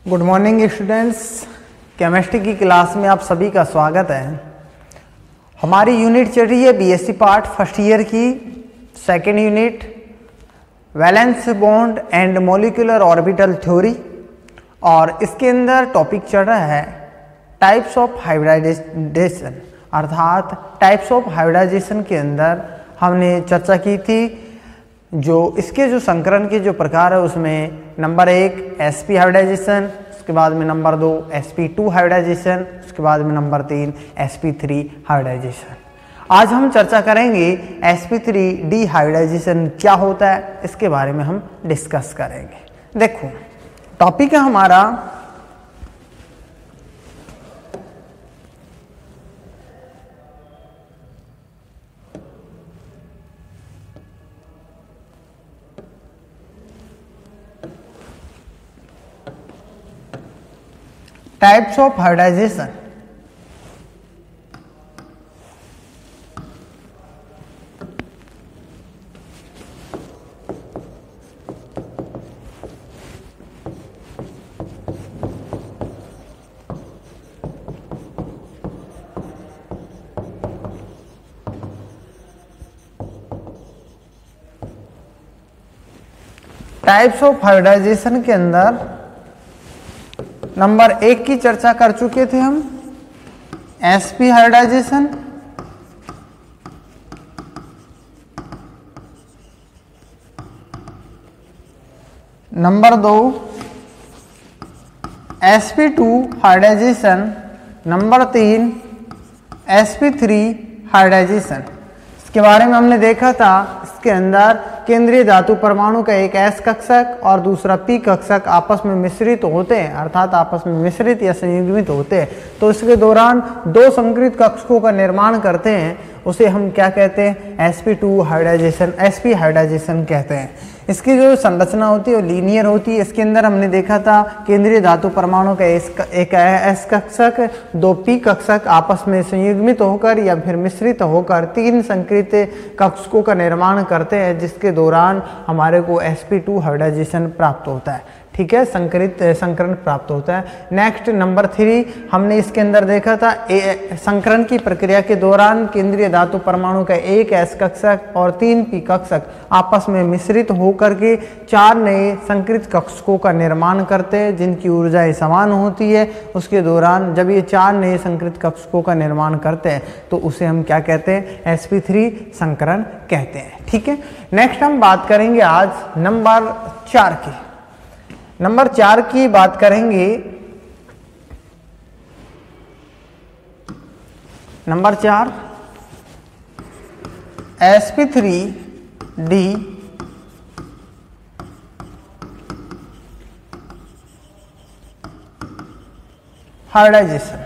Good morning students. Chemistry की class में आप सभी का स्वागत है। हमारी यूनिट चल रही है बीएससी पार्ट फर्स्ट ईयर की second unit valence bond and molecular orbital theory, और इसके अंदर टॉपिक चल रहा है टाइप्स ऑफ हाइब्रिडाइजेशन, अर्थात टाइप्स ऑफ हाइब्रिडाइजेशन के अंदर हमने चर्चा की थी। जो इसके जो संकरण के जो प्रकार है उसमें नंबर 1 sp हाइब्रिडाइजेशन, उसके बाद में नंबर 2 sp2 हाइब्रिडाइजेशन, उसके बाद में नंबर 3 sp3 हाइब्रिडाइजेशन। आज हम चर्चा करेंगे sp3d हाइब्रिडाइजेशन क्या होता है, इसके बारे में हम डिस्कस करेंगे। देखो टॉपिक है हमारा types of hybridization. Types of hybridization के अंदर नंबर 1 की चर्चा कर चुके थे हम, sp hybridization. Number 2 sp2 hybridization. Number 3 sp3 hybridization. इसके बारे में हमने देखा था, इसके अंदर केंद्रीय धातु परमाणु का एक s कक्षक और दूसरा p कक्षक आपस में मिश्रित होते हैं, अर्थात आपस में मिश्रित या संयुग्मित होते हैं। तो इसके दौरान दो संकरित कक्षकों का निर्माण करते हैं, उसे हम क्या कहते हैं, sp2 हाइब्रिडाइजेशन, sp हाइब्रिडाइजेशन कहते हैं। इसकी जो संरचना होती है वो लीनियर होती है। इसके अंदर हमने देखा था केंद्रीय धातु परमाणु का एक s कक्षक, दो p कक्षक आपस में संयुग्मित होकर या फिर मिश्रित होकर तीन संकरित कक्षकों का निर्माण करते हैं, जिसके दौरान हमारे को sp2 हाइब्रिडाइजेशन प्राप्त होता है। ठीक है, संकरण प्राप्त होता है। नेक्स्ट नंबर 3 हमने इसके अंदर देखा था संकरण की प्रक्रिया के दौरान केंद्रीय धातु परमाणु का एक s कक्षक और तीन p कक्षक आपस में मिश्रित होकर के चार नए संकरित कक्षकों का निर्माण करते हैं, जिनकी ऊर्जाएं समान होती है। उसके दौरान जब ये चार नए संकरित कक्षकों का निर्माण करते हैं तो उसे हम क्या कहते हैं, sp3 संकरण कहते हैं। ठीक है, नेक्स्ट हम बात करेंगे आज नंबर 4 की। नंबर 4 की बात करेंगे। Number 4 sp3d hybridisation.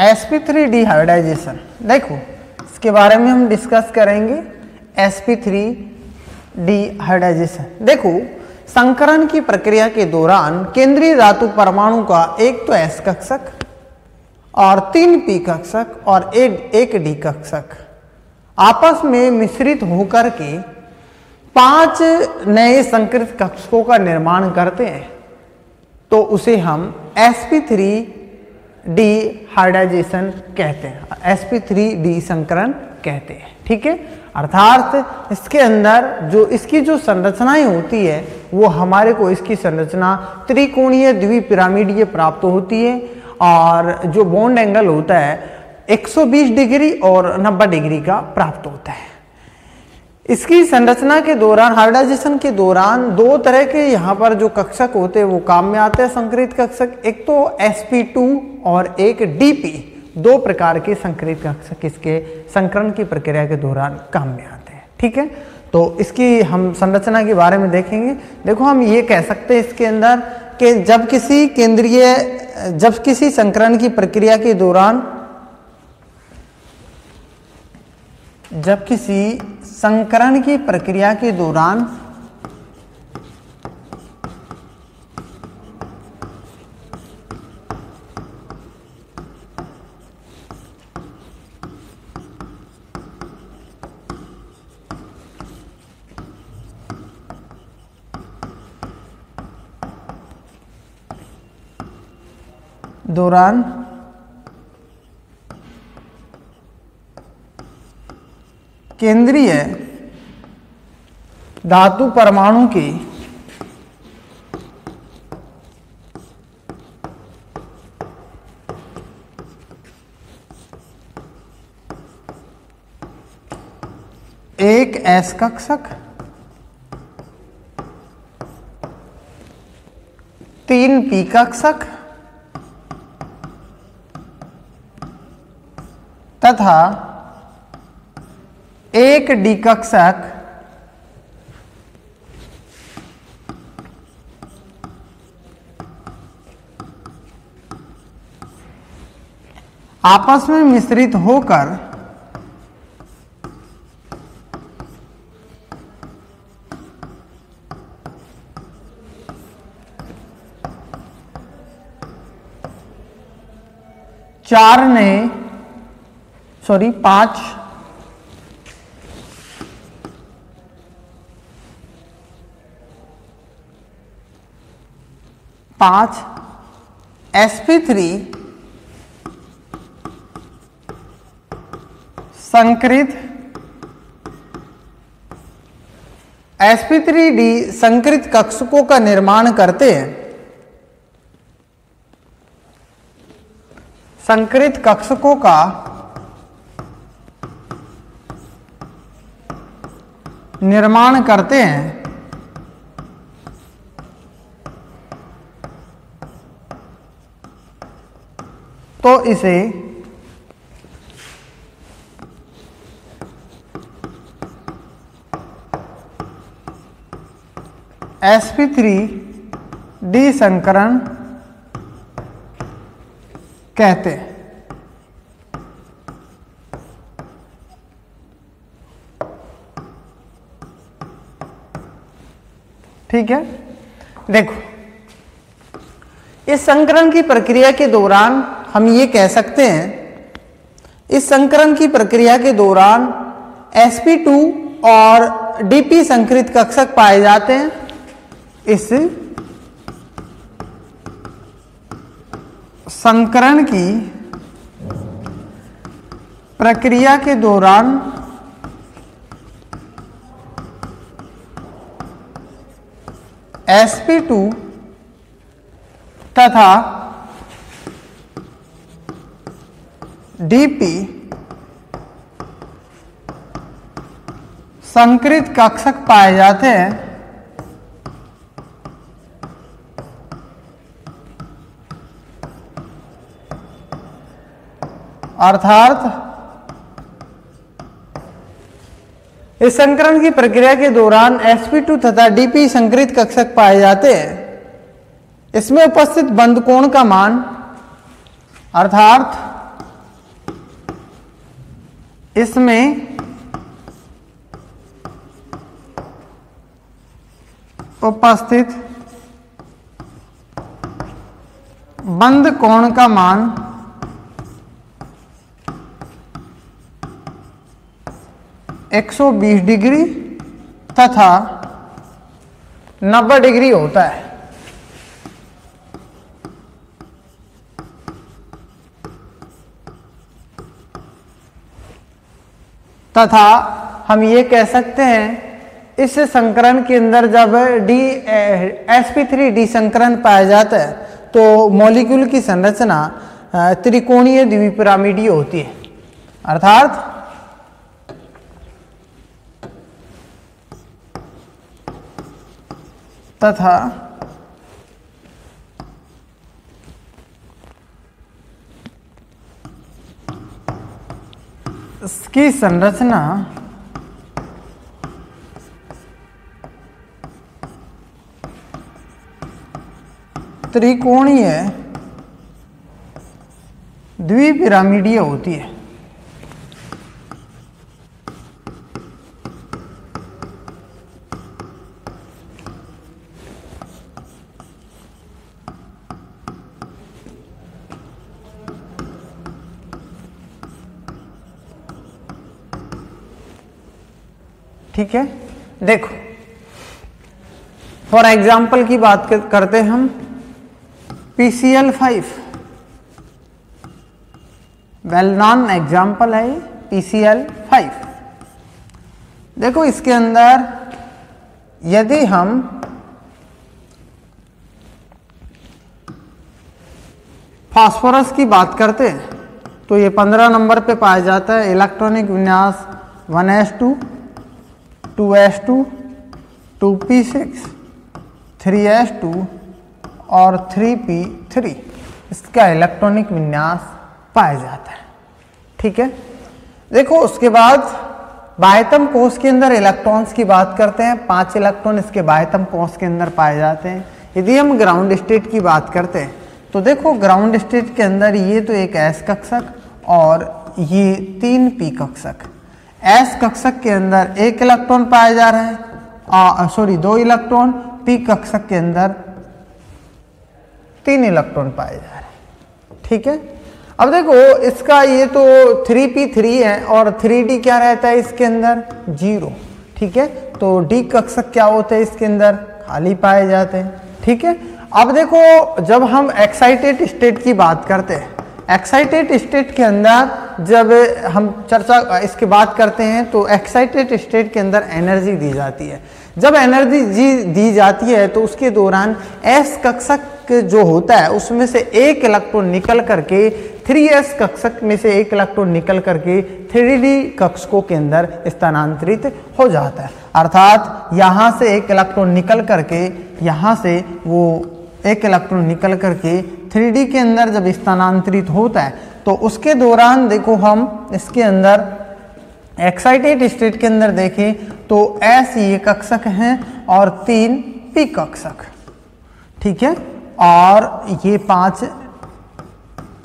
sp3d hybridisation, देखो इसके बारे में हम डिस्कस करेंगे। sp3d हाइब्रिडाइजेशन, देखो संकरण की प्रक्रिया के दौरान केंद्रीय धातु परमाणु का एक तो s कक्षक और तीन p कक्षक और एक d कक्षक आपस में मिश्रित होकर के 5 नए संकरित कक्षकों का निर्माण करते हैं, तो उसे हम sp3d हाइब्रिडाइजेशन कहते हैं, sp3d संकरण कहते हैं। ठीक है, अर्थात इसके अंदर जो इसकी जो संरचनाएं होती है वो हमारे को इसकी संरचना त्रिकोणीय द्विपिरामिडीय प्राप्त होती है, और जो बॉन्ड एंगल होता है 120 डिग्री और 90 डिग्री का प्राप्त होता है। इसकी संरचना के दौरान, हाइब्रिडाइजेशन के दौरान दो तरह के यहाँ पर जो कक्षक होते हैं वो काम में आते हैं संकरित कक्षक, एक तो sp2 और एक dp। दो प्रकार के संकरित कक्षक इसके संकरण की प्रक्रिया के दौरान काम में आते हैं। ठीक है, तो इसकी हम संरचना के बारे में देखेंगे। देखो हम ये कह सकते हैं इसके अंदर कि जब किसी संकरण की प्रक्रिया के दौरान, जब किसी संकरण की प्रक्रिया के दौरान दौरान केंद्रीय धातु परमाणु की एक एस कक्षक, 3 पी कक्षक तथा एक डी कक्षक आपस में मिश्रित होकर पांच sp3 संकरित sp3d संकरित कक्षकों का निर्माण करते हैं। संकरित कक्षकों का निर्माण करते हैं तो इसे sp3d संकरण कहते हैं। ठीक है, देखो इस संकरण की प्रक्रिया के दौरान हम ये कह सकते हैं, इस संकरण की प्रक्रिया के दौरान sp2 और dp संकरित कक्षक पाए जाते हैं। इस संकरण की प्रक्रिया के दौरान sp2 तथा dp संकरित कक्षक पाए जाते हैं। अर्थात इस संकरण की प्रक्रिया के दौरान sp2 तथा dp संकरित कक्षक पाए जाते हैं। इसमें उपस्थित बंध कोण का मान अर्थात इसमें उपस्थित बंध कोण का मान 120 डिग्री तथा 90 डिग्री होता है। तथा हम ये कह सकते हैं इस संकरण के अंदर जब sp3d संकरण पाया जाता है तो मॉलिक्यूल की संरचना त्रिकोणीय द्विपिरामिडीय होती है। अर्थात तथा इसकी संरचना त्रिकोणीय द्विपिरामिडीय होती है। ठीक है, देखो फॉर एग्जाम्पल की बात करते हैं हम PCl5 वेल नॉन एग्जाम्पल है PCl5। देखो इसके अंदर यदि हम फास्फोरस की बात करते हैं तो ये 15 नंबर पे पाया जाता है। इलेक्ट्रॉनिक विन्यास 1s2, 2s2, 2p6, 3s2 और 3p3 इसका इलेक्ट्रॉनिक विन्यास पाया जाता है। ठीक है, देखो उसके बाद बाह्यतम कोष के अंदर इलेक्ट्रॉन्स की बात करते हैं। 5 इलेक्ट्रॉन इसके बाह्यतम कोष के अंदर पाए जाते हैं। यदि हम ग्राउंड स्टेट की बात करते हैं तो देखो ग्राउंड स्टेट के अंदर ये तो एक S कक्षक और ये 3p कक्षक। S कक्षक के अंदर 1 इलेक्ट्रॉन पाया जा रहा है, 2 इलेक्ट्रॉन। p कक्षक के अंदर 3 इलेक्ट्रॉन पाए जा रहे हैं। ठीक है, अब देखो इसका ये तो 3p3 है और 3d क्या रहता है इसके अंदर 0। ठीक है, तो d कक्षक क्या होते हैं इसके अंदर खाली पाए जाते हैं। ठीक है, अब देखो जब हम एक्साइटेड स्टेट की बात करते हैं, एक्साइटेड स्टेट के अंदर जब हम चर्चा इसकी बात करते हैं तो एक्साइटेड स्टेट के अंदर एनर्जी दी जाती है। जब एनर्जी दी जाती है तो उसके दौरान S कक्षक जो होता है उसमें से 1 इलेक्ट्रॉन निकल करके 3s कक्षक में से 1 इलेक्ट्रॉन निकल करके 3d कक्षकों के अंदर स्थानांतरित हो जाता है। अर्थात यहाँ से 1 इलेक्ट्रॉन निकल करके यहाँ से वो 1 इलेक्ट्रॉन निकल करके 3d के अंदर जब स्थानांतरित होता है तो उसके दौरान देखो हम इसके अंदर एक्साइटेड स्टेट के अंदर देखें तो S ये कक्षक हैं और 3 p कक्षक। ठीक है, और ये 5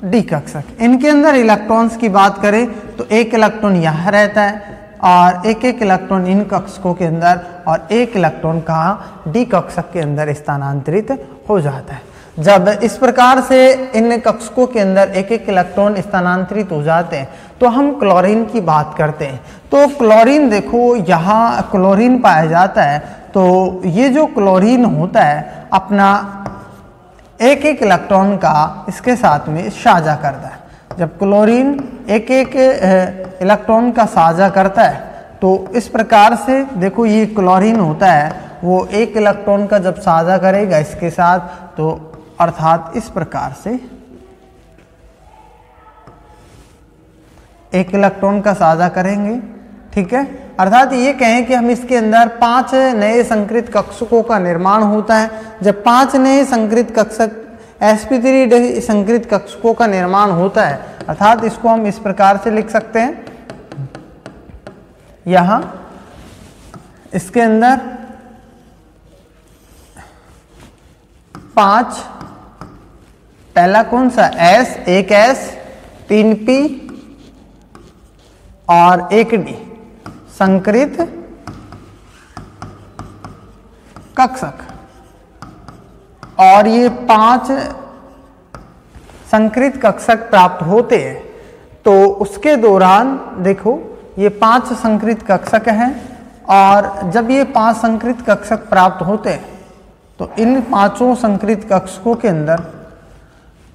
d कक्षक। इनके अंदर इलेक्ट्रॉन्स की बात करें तो 1 इलेक्ट्रॉन यहाँ रहता है और 1 इलेक्ट्रॉन इन कक्षकों के अंदर और 1 इलेक्ट्रॉन कहाँ d कक्षक के अंदर स्थानांतरित हो जाता है। जब इस प्रकार से इन कक्षकों के अंदर 1 इलेक्ट्रॉन स्थानांतरित हो जाते हैं तो हम क्लोरीन की बात करते हैं। तो क्लोरीन देखो यहाँ क्लोरीन पाया जाता है, तो ये जो क्लोरीन होता है अपना 1 इलेक्ट्रॉन का इसके साथ में साझा करता है। जब क्लोरीन 1 इलेक्ट्रॉन का साझा करता है तो इस प्रकार से देखो ये क्लोरीन होता है वो 1 इलेक्ट्रॉन का जब साझा करेगा इसके साथ तो अर्थात इस प्रकार से 1 इलेक्ट्रॉन का साझा करेंगे। ठीक है, अर्थात ये कहें कि हम इसके अंदर 5 नए संकृत कक्षकों का निर्माण होता है। जब 5 नए संकृत कक्षक sp3 संकृत कक्षकों का निर्माण होता है अर्थात इसको हम इस प्रकार से लिख सकते हैं। यहाँ इसके अंदर 5 पहला कौन सा S, 1s, 3p और 1d संकृत कक्षक और ये 5 संकृत कक्षक प्राप्त होते हैं। तो उसके दौरान देखो ये 5 संकृत कक्षक हैं और जब ये 5 संकृत कक्षक प्राप्त होते हैं तो इन 5 संकृत कक्षकों के अंदर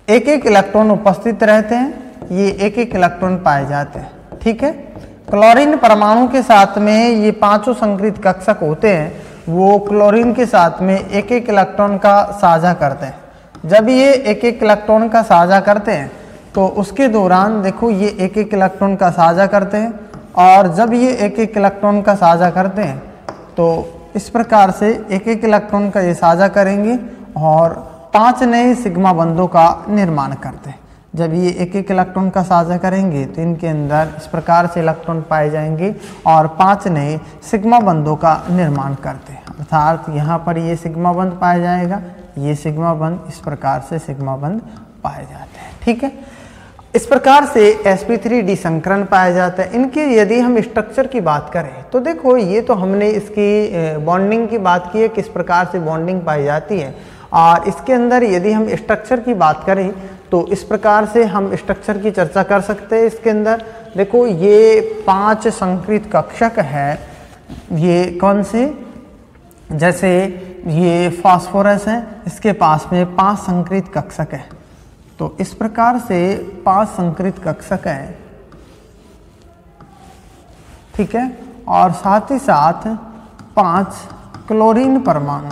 1 इलेक्ट्रॉन उपस्थित रहते हैं। ये 1 इलेक्ट्रॉन पाए जाते हैं। ठीक है, क्लोरीन परमाणु के साथ में ये 5 संकृत कक्षक होते हैं वो क्लोरीन के साथ में 1 इलेक्ट्रॉन का साझा करते हैं। जब ये 1 इलेक्ट्रॉन का साझा करते हैं तो उसके दौरान देखो ये 1 इलेक्ट्रॉन का साझा करते हैं और जब ये 1 इलेक्ट्रॉन का साझा करते हैं तो इस प्रकार से 1 इलेक्ट्रॉन का ये साझा करेंगे और 5 नए सिग्मा बंधों का निर्माण करते हैं। जब ये 1 इलेक्ट्रॉन का साझा करेंगे तो इनके अंदर इस प्रकार से इलेक्ट्रॉन पाए जाएंगे और 5 नए सिग्मा बंधों का निर्माण करते हैं। अर्थात यहाँ पर ये सिग्मा बंध पाया जाएगा, ये सिग्मा बंध, इस प्रकार से सिग्मा बंध पाए जाते हैं। ठीक है, इस प्रकार से sp3d संकरण पाया जाता है। इनके यदि हम स्ट्रक्चर की बात करें तो देखो ये तो हमने इसकी बॉन्डिंग की बात की है, किस प्रकार से बॉन्डिंग पाई जाती है। और इसके अंदर यदि हम स्ट्रक्चर की बात करें तो इस प्रकार से हम स्ट्रक्चर की चर्चा कर सकते हैं। इसके अंदर देखो ये 5 संकृत कक्षक है, ये कौन से, जैसे ये फास्फोरस है, इसके पास में 5 संकृत कक्षक है। तो इस प्रकार से 5 संकरित कक्षक है, ठीक है, और साथ ही साथ 5 क्लोरीन परमाणु,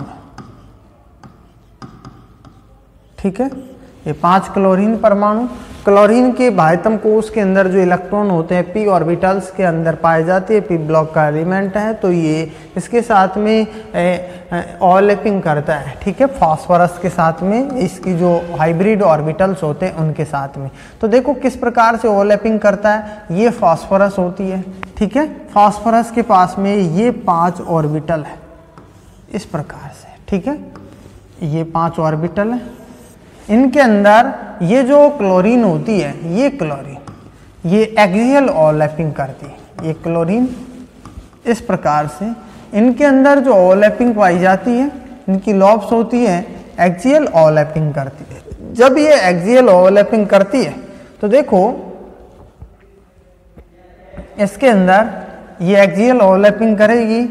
ठीक है। ये 5 क्लोरीन परमाणु, क्लोरीन के बाह्यतम कोश के अंदर जो इलेक्ट्रॉन होते हैं p ऑर्बिटल्स के अंदर पाए जाते हैं, p ब्लॉक का एलिमेंट है, तो ये इसके साथ में ओवरलैपिंग करता है, ठीक है, फास्फोरस के साथ में, इसकी जो हाइब्रिड ऑर्बिटल्स होते हैं उनके साथ में। तो देखो किस प्रकार से ओवरलैपिंग करता है, ये फास्फोरस होती है, ठीक है, फास्फोरस के पास में ये 5 ऑर्बिटल है इस प्रकार से, ठीक है, ये 5 ऑर्बिटल है, इनके अंदर ये जो क्लोरीन होती है, ये क्लोरीन ये एक्सियल ओवरलैपिंग करती है, ये क्लोरीन इस प्रकार से इनके अंदर जो ओवरलैपिंग पाई जाती है, इनकी लॉब्स होती है, एक्सियल ओवरलैपिंग करती है। जब ये एक्सियल ओवरलैपिंग करती है तो देखो इसके अंदर ये एक्सियल ओवरलैपिंग करेगी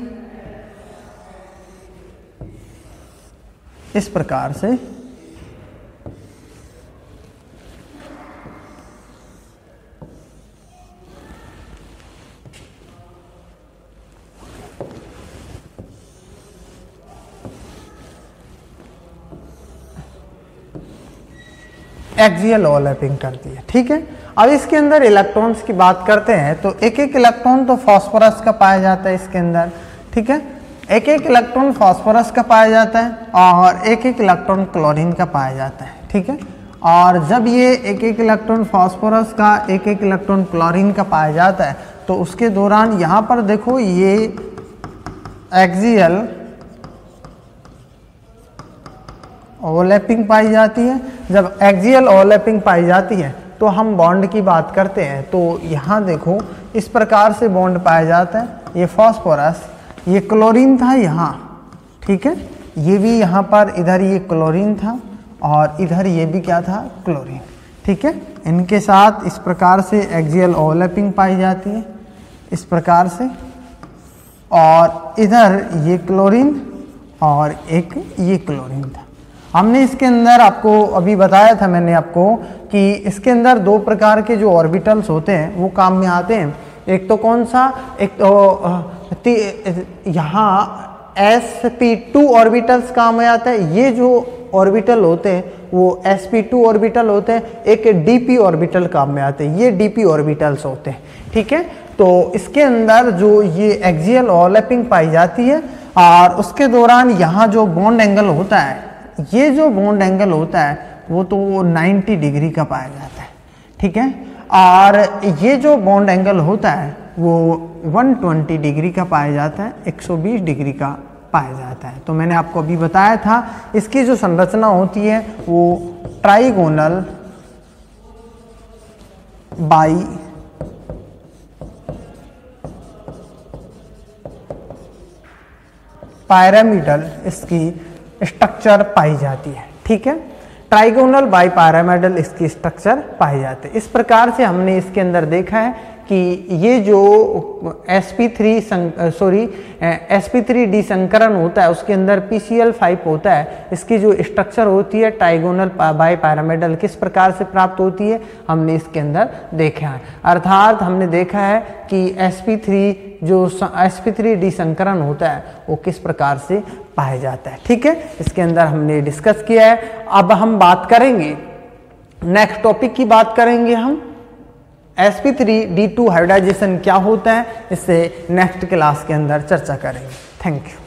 इस प्रकार से, एक्सियल ओवरलैपिंग करती है, ठीक है। अब इसके अंदर इलेक्ट्रॉन्स की बात करते हैं तो एक एक इलेक्ट्रॉन तो फास्फोरस का पाया जाता है इसके अंदर, ठीक है, एक एक इलेक्ट्रॉन फास्फोरस का पाया जाता है और एक एक इलेक्ट्रॉन क्लोरीन का पाया जाता है, ठीक है। और जब ये एक एक इलेक्ट्रॉन फास्फोरस का, एक एक इलेक्ट्रॉन क्लोरीन का पाया जाता है तो उसके दौरान यहाँ पर देखो ये एक्सियल ओवरलैपिंग पाई जाती है। जब एक्सियल ओवरलैपिंग पाई जाती है तो हम बॉन्ड की बात करते हैं, तो यहाँ देखो इस प्रकार से बॉन्ड पाया जाता है, ये फास्फोरस, ये क्लोरीन था यहाँ, ठीक है, ये भी यहाँ पर इधर ये क्लोरीन था और इधर ये भी क्या था, क्लोरीन, ठीक है। इनके साथ इस प्रकार से एक्सियल ओवरलैपिंग पाई जाती है इस प्रकार से, और इधर ये क्लोरीन और एक ये क्लोरीन था। हमने इसके अंदर आपको अभी बताया था मैंने आपको कि इसके अंदर 2 प्रकार के जो ऑर्बिटल्स होते हैं वो काम में आते हैं। एक तो कौन सा, एक तो यहाँ sp2 ऑर्बिटल्स काम में आता है, ये जो ऑर्बिटल होते हैं वो sp2 ऑर्बिटल होते हैं, एक dp ऑर्बिटल काम में आते हैं, ये dp ऑर्बिटल्स होते हैं, ठीक है। तो इसके अंदर जो ये एक्सियल ओवरलैपिंग पाई जाती है और उसके दौरान यहाँ जो बॉन्ड एंगल होता है, ये जो बॉन्ड एंगल होता है वो तो 90 डिग्री का पाया जाता है, ठीक है, और ये जो बॉन्ड एंगल होता है वो 120 डिग्री का पाया जाता है, 120 डिग्री का पाया जाता है। तो मैंने आपको अभी बताया था इसकी जो संरचना होती है वो ट्राइगोनल बाई पिरामिडल इसकी स्ट्रक्चर पाई जाती है, ठीक है, ट्राइगोनल बाई पिरामिडल इसकी स्ट्रक्चर पाई जाती है। इस प्रकार से हमने इसके अंदर देखा है कि ये जो sp3d संकरण होता है उसके अंदर PCl5 होता है, इसकी जो स्ट्रक्चर होती है ट्राइगोनल बाई पिरामिडल किस प्रकार से प्राप्त होती है हमने इसके अंदर देखा है। अर्थात हमने देखा है कि sp3d संकरण होता है वो किस प्रकार से पाया जाता है, ठीक है, इसके अंदर हमने डिस्कस किया है। अब हम बात करेंगे नेक्स्ट टॉपिक की बात करेंगे हम sp3d2 हाइब्रिडाइजेशन क्या होता है, इससे नेक्स्ट क्लास के अंदर चर्चा करेंगे। Thank you.